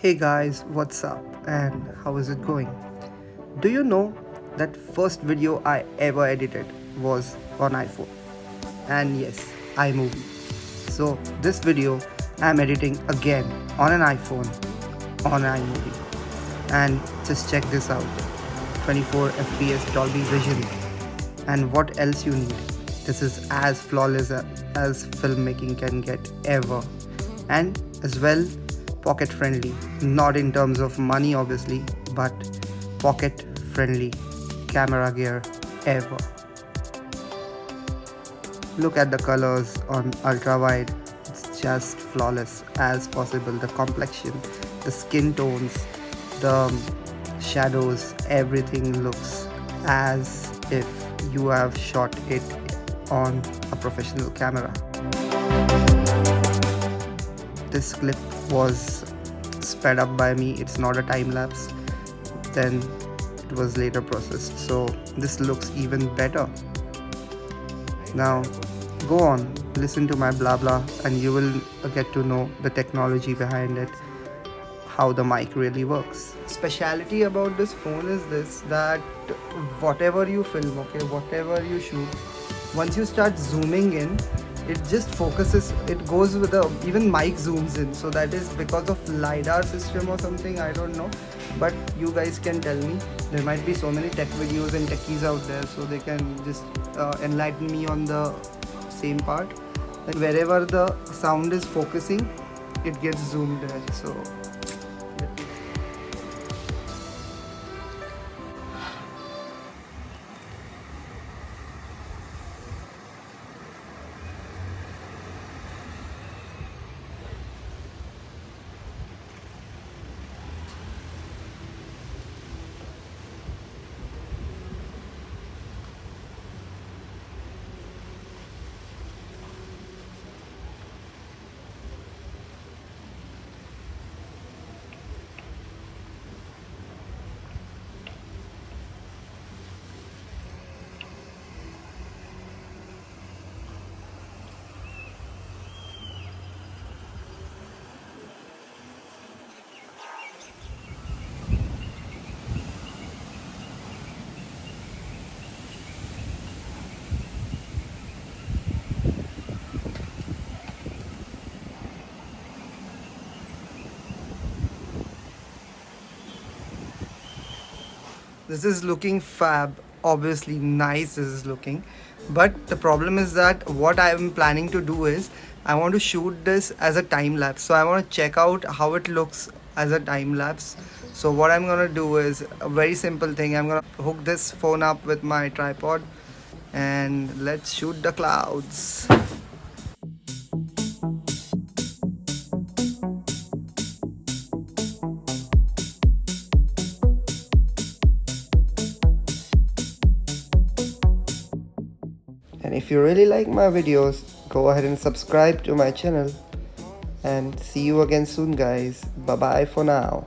Hey guys, what's up and how is it going? Do you know that first video I ever edited was on iPhone? And yes, iMovie. So this video I'm editing again on an iPhone on iMovie. And just check this out. 24 FPS Dolby Vision. And what else you need? This is as flawless as filmmaking can get ever. And as well pocket friendly, not in terms of money obviously, but pocket friendly camera gear ever. Look at the colors on ultra wide, it's just flawless as possible. The complexion, the skin tones, the shadows, everything looks as if you have shot it on a professional camera. This clip was sped up by me, it's not a time lapse, then it was later processed, so this looks even better. Now go on, listen to my blah blah and you will get to know the technology behind it, how the mic really works. Speciality about this phone is this, that whatever you film, okay, whatever you shoot, once you start zooming in, it just focuses, it goes with the, even mic zooms in, so that is because of LiDAR system or something, I don't know, but you guys can tell me. There might be so many tech videos and techies out there, so they can just enlighten me on the same part. And wherever the sound is focusing, it gets zoomed there, so this is looking fab, obviously nice this is looking, but the problem is that what I am planning to do is I want to shoot this as a time lapse, so I want to check out how it looks as a time lapse. So what I'm gonna do is a very simple thing, I'm gonna hook this phone up with my tripod and let's shoot the clouds. And if you really like my videos, go ahead and subscribe to my channel. And see you again soon guys. Bye bye for now.